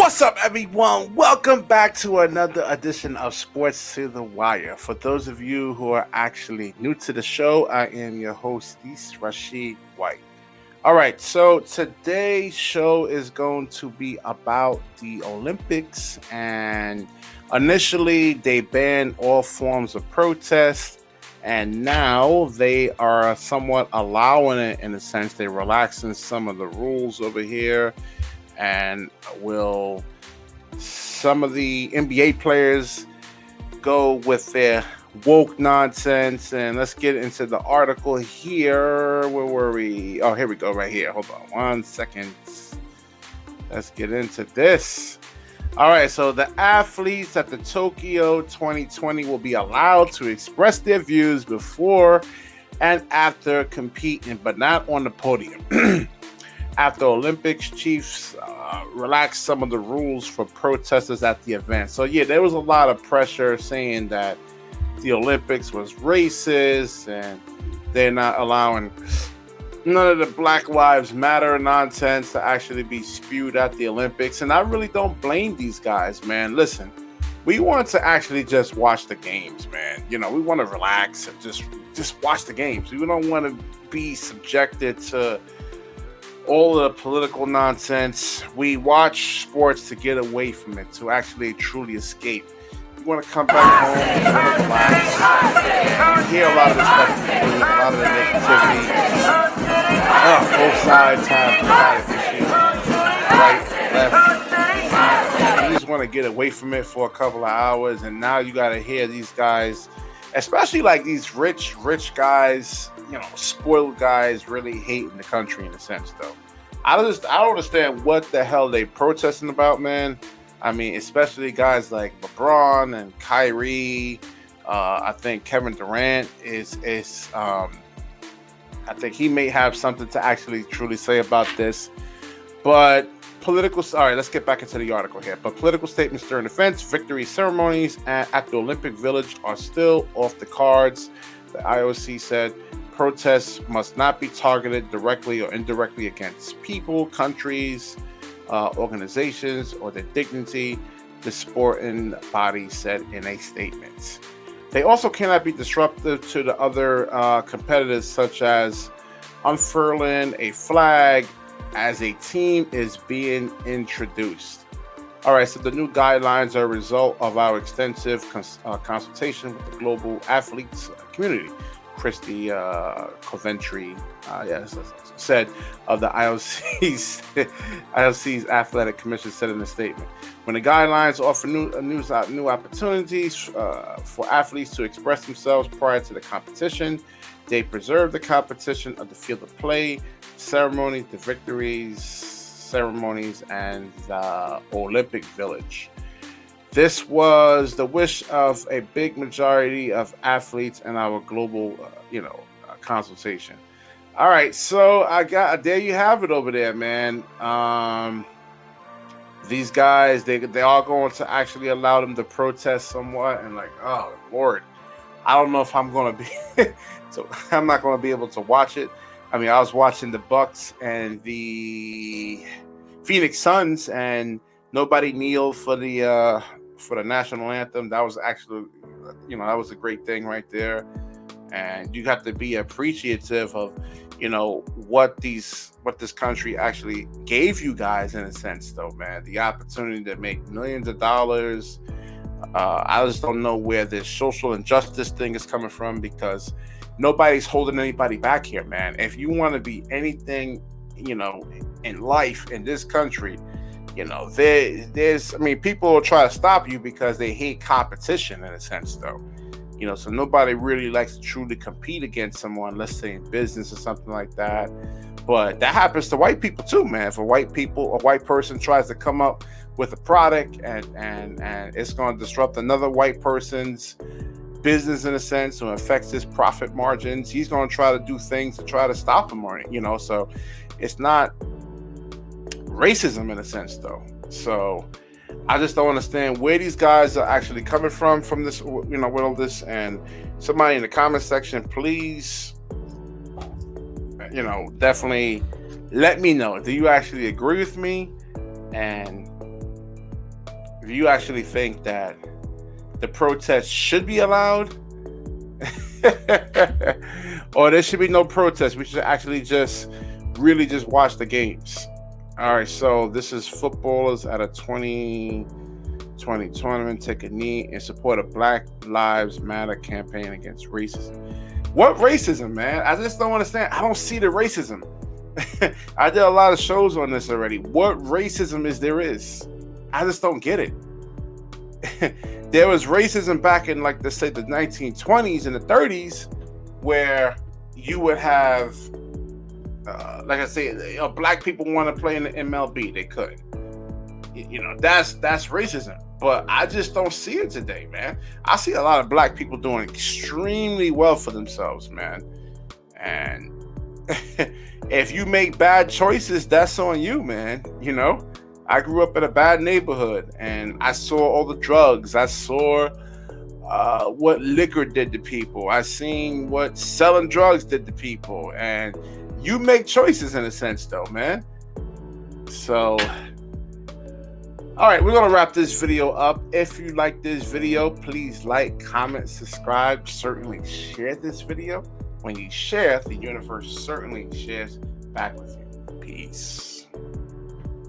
What's up, everyone? Welcome back to another edition of Sports to the Wire. For those of you who are actually new to the show, I am your host, Rashid White. All right, so today's show is going to be about the Olympics, and initially they banned all forms of protest, and now they are somewhat allowing it in a sense. They're relaxing some of the rules over here, and will some of the NBA players go with their woke nonsense. And let's get into the article here. Where were we? Oh, here we go, right here. Hold on 1 second. Let's get into this. All right, so the athletes at the Tokyo 2020 will be allowed to express their views before and after competing, but not on the podium. After Olympics chiefs relaxed some of the rules for protesters at the event. So yeah, there was a lot of pressure saying that the Olympics was racist and they're not allowing none of the Black Lives Matter nonsense to actually be spewed at the Olympics. And I really don't blame these guys, man. Listen, we want to actually just watch the games, man. You know, we want to relax and just watch the games. We don't want to be subjected to all the political nonsense. We watch sports to get away from it, to actually truly escape. You want to come back home, you want to relax. You hear a lot of this stuff, a lot of the negativity. Both sides have a lot of issues, right, left. You just want to get away from it for a couple of hours, and now you got to hear these guys, especially like these rich guys, you know, spoiled guys, really hating the country in a sense, though. I don't understand what the hell they protesting about, man. I mean, especially guys like LeBron and Kyrie. I think Kevin Durant is I think he may have something to actually truly say about this. But all right, let's get back into the article here. But political statements during events, victory ceremonies at the Olympic Village are still off the cards. The IOC said protests must not be targeted directly or indirectly against people, countries, organizations, or their dignity, the sporting body said in a statement. They also cannot be disruptive to the other competitors, such as unfurling a flag as a team is being introduced. All right, so the new guidelines are a result of our extensive consultation with the global athletes community. Christy Coventry, said of the IOC's Athletic Commission, said in a statement. When the guidelines offer new opportunities for athletes to express themselves prior to the competition, they preserve the competition of the field of play, ceremonies, the victories, ceremonies, and the Olympic Village. This was the wish of a big majority of athletes in our global, consultation. All right, so there you have it over there, man. These guys, they are going to actually allow them to protest somewhat, and like, oh Lord, I don't know if I'm going to be, so I'm not going to be able to watch it. I mean, I was watching the Bucks and the Phoenix Suns, and nobody kneeled for the national anthem. That was actually, that was a great thing right there. And you have to be appreciative of, what this country actually gave you guys in a sense, though, man. The opportunity to make millions of dollars. I just don't know where this social injustice thing is coming from, because nobody's holding anybody back here, man. If you want to be anything, in life in this country, people will try to stop you because they hate competition in a sense, though. So nobody really likes to truly compete against someone, let's say in business or something like that. But that happens to white people too, man. If a white person tries to come up with a product and it's going to disrupt another white person's business in a sense, or affects his profit margins, he's going to try to do things to try to stop him, or so it's not racism in a sense, though. So I just don't understand where these guys are actually coming from this, with all this. And somebody in the comment section, please, definitely let me know. Do you actually agree with me? And Do you actually think that the protest should be allowed? Or there should be no protest? We should actually just really just watch the games. All right, so this is footballers at a 2020 tournament take a knee in support of Black Lives Matter campaign against racism. What racism, man? I just don't understand. I don't see the racism. I did a lot of shows on this already. What racism is? I just don't get it. There was racism back in, like, let's say, the 1920s and the 30s, where you would have, like I say, black people want to play in the MLB, they could. That's racism. But I just don't see it today, man. I see a lot of black people doing extremely well for themselves, man. And if you make bad choices, that's on you, man. I grew up in a bad neighborhood, and I saw all the drugs. I saw what liquor did to people. I seen what selling drugs did to people. And you make choices in a sense, though, man. So, all right, we're going to wrap this video up. If you like this video, please like, comment, subscribe. Certainly share this video. When you share, the universe certainly shares back with you. Peace.